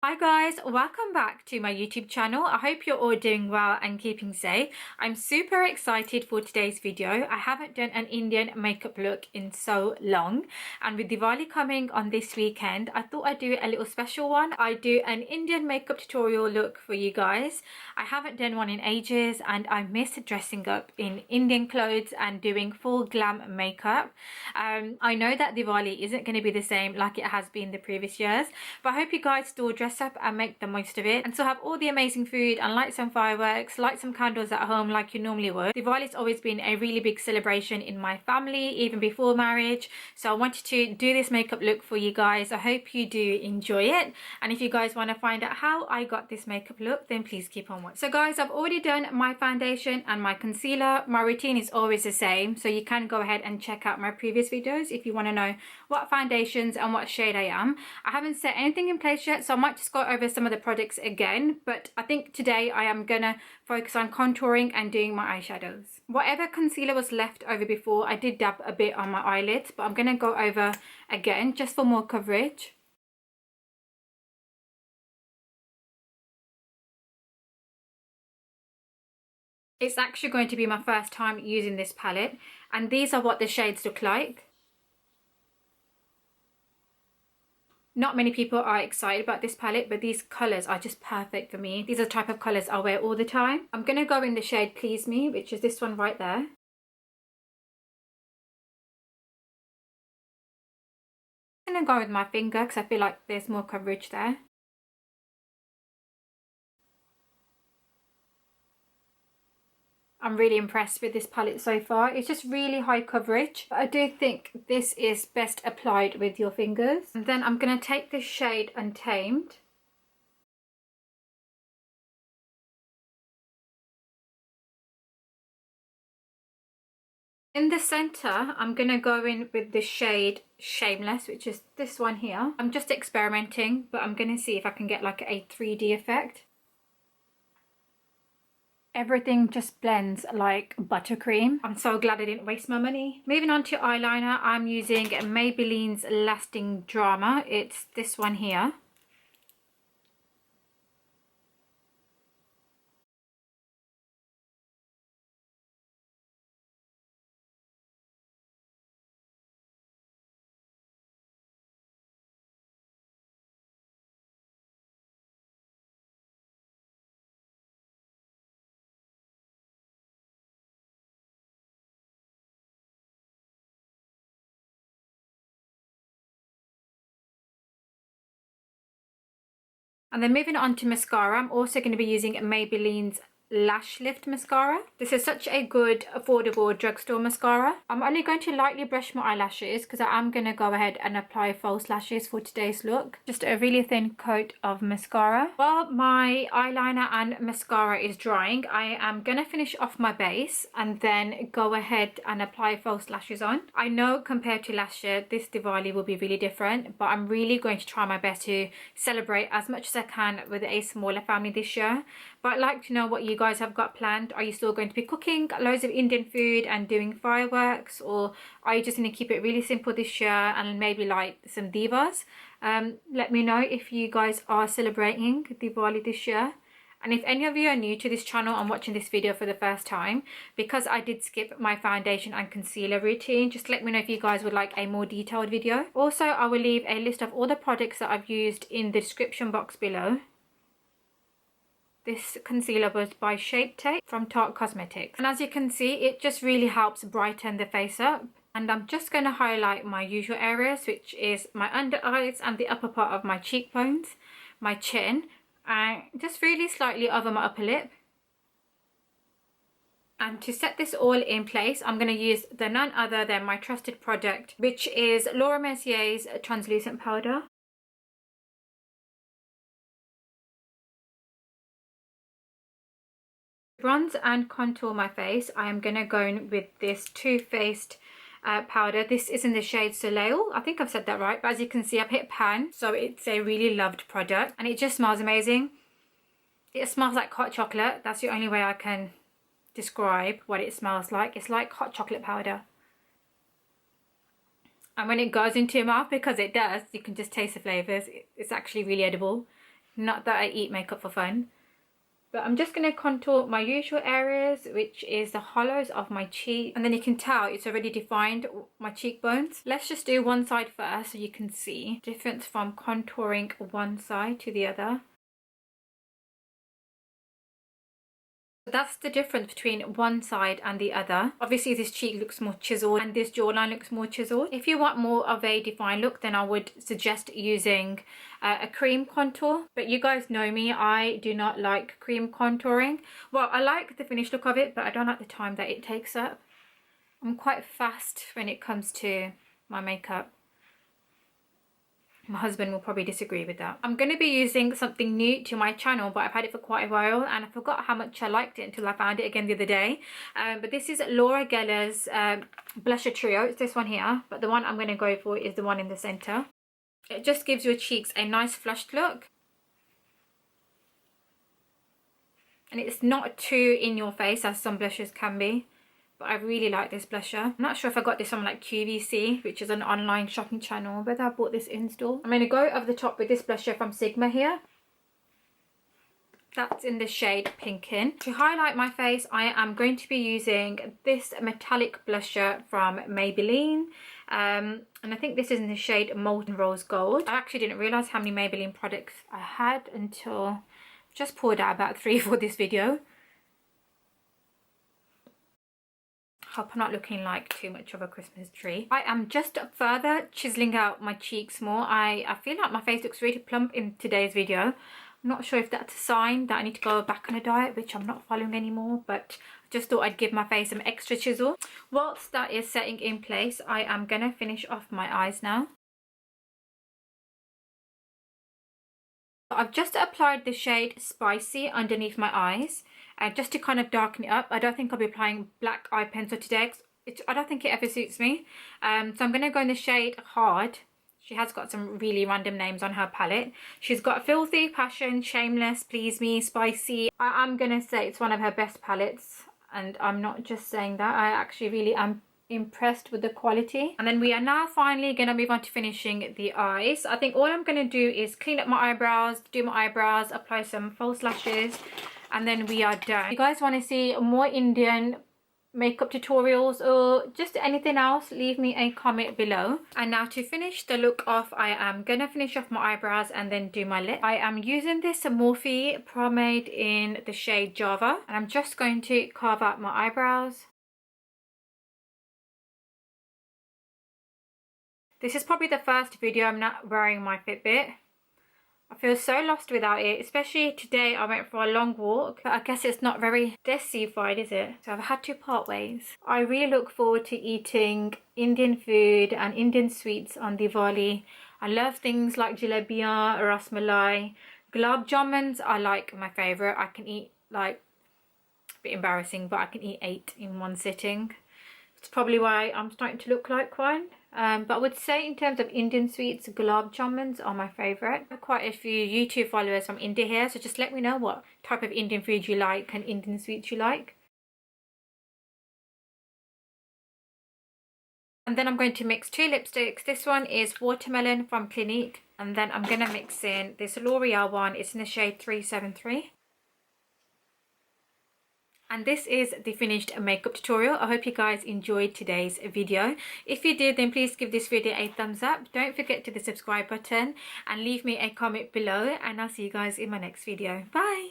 Hi guys, welcome back to my YouTube channel. I hope you're all doing well and keeping safe. I'm super excited for today's video. I haven't done an Indian makeup look in so long, and with Diwali coming on this weekend, I thought I'd do a little special one. I do an Indian makeup tutorial look for you guys. I haven't done one in ages and I miss dressing up in Indian clothes and doing full glam makeup. I know that Diwali isn't going to be the same like it has been the previous years, but I hope you guys still dress up and make the most of it and still have all the amazing food and light some fireworks, light some candles at home like you normally would. Diwali's always been a really big celebration in my family, even before marriage, so I wanted to do this makeup look for you guys. I hope you do enjoy it, and if you guys want to find out how I got this makeup look, then please keep on watching. So guys, I've already done my foundation and my concealer. My routine is always the same, so you can go ahead and check out my previous videos if you want to know what foundations and what shade I am. I haven't set anything in place yet, so I might just go over some of the products again, but I think today I am gonna focus on contouring and doing my eyeshadows. Whatever concealer was left over before, I did dab a bit on my eyelids, but I'm gonna go over again just for more coverage. It's actually going to be my first time using this palette, and these are what the shades look like. Not many people are excited about this palette, but these colours are just perfect for me. These are the type of colours I wear all the time. I'm going to go in the shade Please Me, which is this one right there. I'm going to go with my finger because I feel like there's more coverage there. I'm really impressed with this palette so far. It's just really high coverage, but I do think this is best applied with your fingers. And then I'm going to take this shade Untamed. In the centre, I'm going to go in with the shade Shameless, which is this one here. I'm just experimenting, but I'm going to see if I can get like a 3D effect. Everything just blends like buttercream. I'm so glad I didn't waste my money. Moving on to eyeliner, I'm using Maybelline's Lasting Drama. It's this one here. And then moving on to mascara, I'm also going to be using Maybelline's Lash Lift Mascara. This is such a good, affordable drugstore mascara. I'm only going to lightly brush my eyelashes because I am going to go ahead and apply false lashes for today's look. Just a really thin coat of mascara. While my eyeliner and mascara is drying, I am going to finish off my base and then go ahead and apply false lashes on. I know compared to last year, this Diwali will be really different, but I'm really going to try my best to celebrate as much as I can with a smaller family this year. But I'd like to know what you guys have got planned. Are you still going to be cooking loads of Indian food and doing fireworks, or are you just going to keep it really simple this year and maybe like some divas? Let me know if you guys are celebrating Diwali this year. And if any of you are new to this channel and watching this video for the first time, because I did skip my foundation and concealer routine, just let me know if you guys would like a more detailed video. Also, I will leave a list of all the products that I've used in the description box below. This concealer was by Shape Tape from Tarte Cosmetics. And as you can see, it just really helps brighten the face up. And I'm just going to highlight my usual areas, which is my under eyes and the upper part of my cheekbones, my chin, and just really slightly over my upper lip. And to set this all in place, I'm going to use the none other than my trusted product, which is Laura Mercier's translucent powder. Bronze and contour my face, I am going to go in with this Too Faced powder. This is in the shade Soleil. I think I've said that right, but as you can see, I've hit pan, so it's a really loved product and it just smells amazing. It smells like hot chocolate. That's the only way I can describe what it smells like. It's like hot chocolate powder. And when it goes into your mouth, because it does, you can just taste the flavours. It's actually really edible. Not that I eat makeup for fun. But I'm just going to contour my usual areas, which is the hollows of my cheek. And then you can tell it's already defined my cheekbones. Let's just do one side first so you can see the difference from contouring one side to the other. That's the difference between one side and the other. Obviously this cheek looks more chiseled and this jawline looks more chiseled. If you want more of a defined look, then I would suggest using a cream contour. But you guys know me, I do not like cream contouring. Well, I like the finished look of it, but I don't like the time that it takes up. I'm quite fast when it comes to my makeup. My husband will probably disagree with that. I'm going to be using something new to my channel, but I've had it for quite a while and I forgot how much I liked it until I found it again the other day. But this is Loreal's blusher trio. It's this one here, but the one I'm going to go for is the one in the center. It just gives your cheeks a nice flushed look. And it's not too in your face as some blushes can be. But I really like this blusher. I'm not sure if I got this on like QVC, which is an online shopping channel, whether I bought this in store. I'm going to go over the top with this blusher from Sigma here. That's in the shade Pinkin. To highlight my face, I am going to be using this metallic blusher from Maybelline. And I think this is in the shade Molten Rose Gold. I actually didn't realise how many Maybelline products I had until I just poured out about 3 for this video. Hope I'm not looking like too much of a Christmas tree. I am just further chiseling out my cheeks more. I feel like my face looks really plump in today's video. I'm not sure if that's a sign that I need to go back on a diet, which I'm not following anymore, but I just thought I'd give my face some extra chisel. Whilst that is setting in place, I am gonna finish off my eyes now. I've just applied the shade Spicy underneath my eyes. Just to kind of darken it up. I don't think I'll be applying black eye pencil today. I don't think it ever suits me. So I'm going to go in the shade Hard. She has got some really random names on her palette. She's got Filthy, Passion, Shameless, Please Me, Spicy. I'm going to say it's one of her best palettes. And I'm not just saying that. I actually really am impressed with the quality. And then we are now finally going to move on to finishing the eyes. I think all I'm going to do is clean up my eyebrows, do my eyebrows, apply some false lashes, and then we are done. If you guys want to see more Indian makeup tutorials or just anything else, leave me a comment below. And now to finish the look off, I am gonna finish off my eyebrows and then do my lip. I am using this Morphe pomade in the shade Java, and I'm just going to carve out my eyebrows. This is probably the first video I'm not wearing my Fitbit. I feel so lost without it, especially today. I went for a long walk, but I guess it's not very Desi-fied, is it? So I've had to part ways. I really look forward to eating Indian food and Indian sweets on Diwali. I love things like jalebiyan, ras malai, gulab jamuns are like my favourite. I can eat like, a bit embarrassing, but I can eat 8 in one sitting. It's probably why I'm starting to look like one. But I would say in terms of Indian sweets, gulab jamuns are my favourite. I have quite a few YouTube followers from India here, so just let me know what type of Indian food you like and Indian sweets you like. And then I'm going to mix 2 lipsticks. This one is Watermelon from Clinique. And then I'm going to mix in this Loreal one. It's in the shade 373. And this is the finished makeup tutorial. I hope you guys enjoyed today's video. If you did, then please give this video a thumbs up. Don't forget to the subscribe button and leave me a comment below. And I'll see you guys in my next video. Bye!